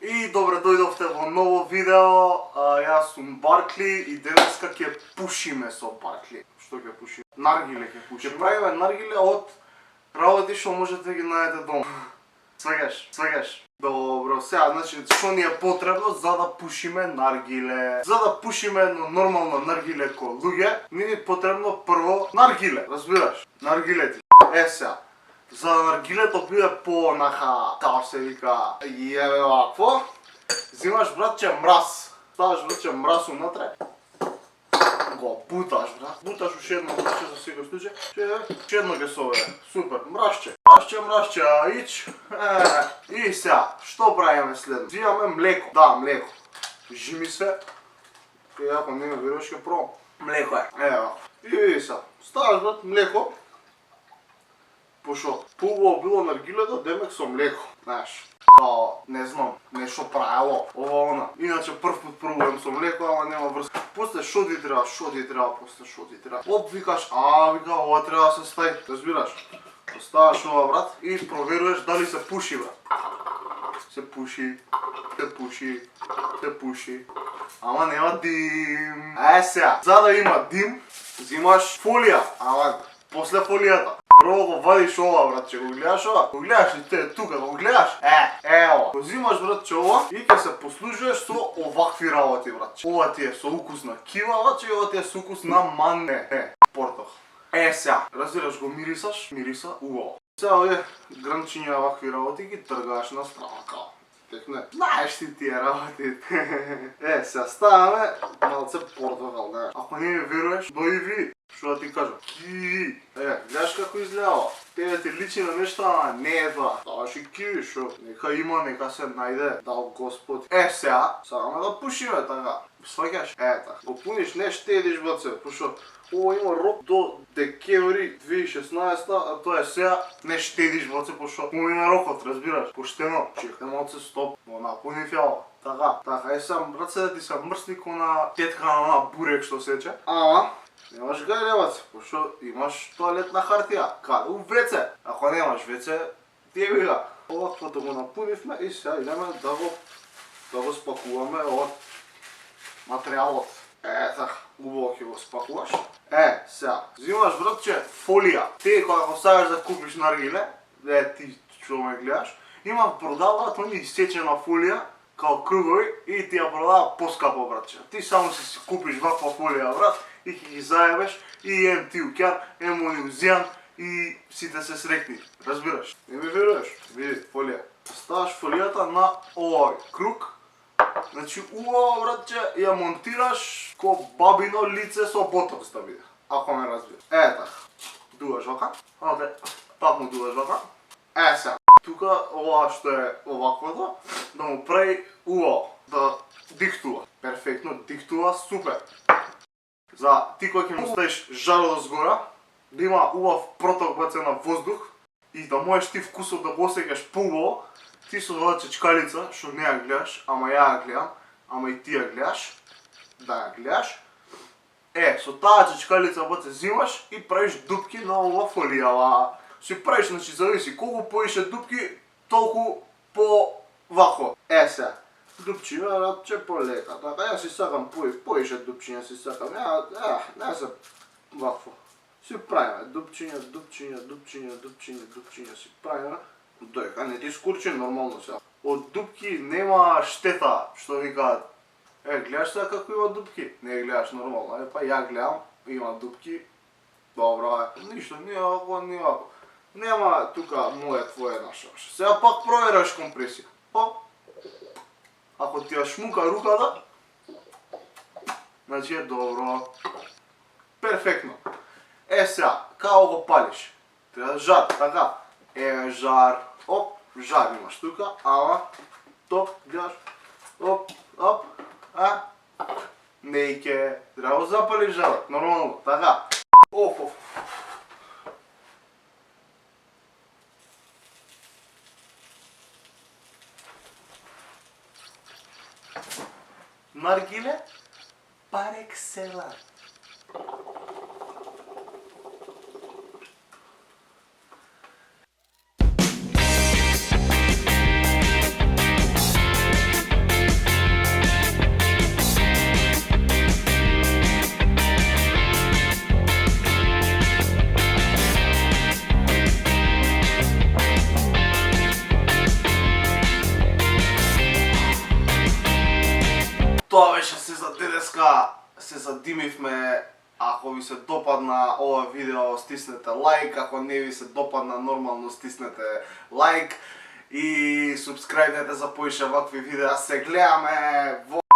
И добре дојдовте во ново видео. Јас сум Баркли и денеска ќе пушиме со Баркли. Што ќе пушиме? Наргиле ќе пушиме. Ќе правиме наргиле од работи што можете да ги најдете дома. Свегаш. Добро, сега, значи, што ни е потребно за да пушиме наргиле? За да пушиме едно нормално наргиле ко луѓе, ни е потребно прво наргиле, разбираш? Наргилети. Сега, за да наргилето биде по-наха, како се вика, јебе вакво, взимаш, братче, мраз. Ставаш, братче, мраз унатре, го буташ, брат. Буташ уште едно, братче, за секој случај. Уште едно ќе се ове. Супер, мразче, ич. И сега, што правиме следно? Взимаме млеко. Да, млеко. Жими се. И ако не ме веруваш, ќе пробам. Млеко е. Ево. И види сега, ставаш, брат, млеко. Пошо поубаво било наргилето, демек со млеко, знаеш. Као, не знам, нешто правило, ова она. Иначе прв пат пробувам со млеко, ама нема врска. После шо ти треба, Оп, викаш, вика, ова треба да се стави, разбираш? Поставаш ова, брат, и проверуваш дали се пуши, брат. Се пуши. Ама нема дим. Сега, за да има дим, взимаш фолија, ама после фолијата. Прво го вадиш ова, братче, го гледаш ова? Го гледаш ли те тука, го гледаш? Ево. Го взимаш, братче, ова и ќе се послужуваш со овакви работи, братче. Ова ти е со укус на кива, братче, и ова ти е со укус на портох. Сега, разбираш, го мириса, убаво. Сега овие гранчиња овакви работи ги тргаш на страна, као. Текне, знаеш ти тие работи. Сега ставаме малце портокал, не. Ако не ми веруваш, дојди види. Што да ти кажам? Киви! Гледаш како изгледава? Тебе ти личи на нешто, ама не е тоа. Ставаш и киви, шо? Нека има, нека се најде. Дал Господ. Сега, сакаме да пушиме, така. Сваќаш? Така. Го пуниш, не штедиш, баце, пошо ова има рок до декември 2016, а тоа е сега не штедиш, баце, пошо помина рокот, разбираш? Поштено, чекне малце стоп, но напунив ја ова. Така, сам, браце, да ти се мрсни ко на тетка на бурек што сече. Ама, немаш гајле, баце, пошо имаш тоалетна хартија. Каде? У WC. Ако немаш WC, ти е бига. Овакво да го напунивме и сега идеме да го спакуваме од материјалот. Така, убаво ќе го спакуваш. Сега, взимаш, братче, фолија. Ти кога го сакаш да купиш наргиле, ти што ме гледаш, продаваат они исечена фолија, као кругови, и ти ја продава поскапо, братче. Ти само си купиш ваква фолија, брат, и ќе ги заебеш, и ем ти укјар, ем они узијан, и сите се срекни. Разбираш? Не ми веруваш? Види, фолија. Ставаш фолијата на овој круг. Значи, убаво, братче, ја монтираш ко бабино лице со ботокс да биде. Ако ме разбираш. Така. Дуваш вака. Пак му дуваш вака. Сега. Тука, ова што е оваквото, да му прави убаво. Да диктува. Перфектно диктува, супер. За ти кој ќе му ставиш жарот згора, да има убав проток, баце, на воздух и да можеш ти вкусот да го осеќаш поубаво, ти со оваа чечкалица, што не ја гледаш, ама ја гледам, ама и ти ја гледаш, да ја гледаш, со таа чечкалица, баце, взимаш и правиш дупки на ова фолија. Си правиш, значи, зависи, колку поише дупки, толку по-вако. Сега, дупчиња, братче, полека, така, ја си сакам поише дупчиња, си сакам, не се вакво. Си правиме, дупчиња, си правиме, доека не ти скурчи нормално сега. Од дупки нема штета, што викаат. Гледаш сега како има дупки? Не гледаш нормално, па ја гледам, има дупки, добро ништо, не вако. Нема тука моје твое нашо. Сега пак провераш компресија. Ако ти ја шмука руката, значи е добро. Перфектно. Сега, како го палиш? Треба жар, така. Жар. Жар имаш тука, ама топ, гледаш. Нејке. Треба да запалиш жарот, нормално, така. Наргиле par excellence. Тоа беше се за денеска, се задимивме. Ако ви се допадна ова видео, стиснете лайк, ако не ви се допадна, нормално стиснете лайк и субскрајбнете за поише вакви видеа. Се гледаме во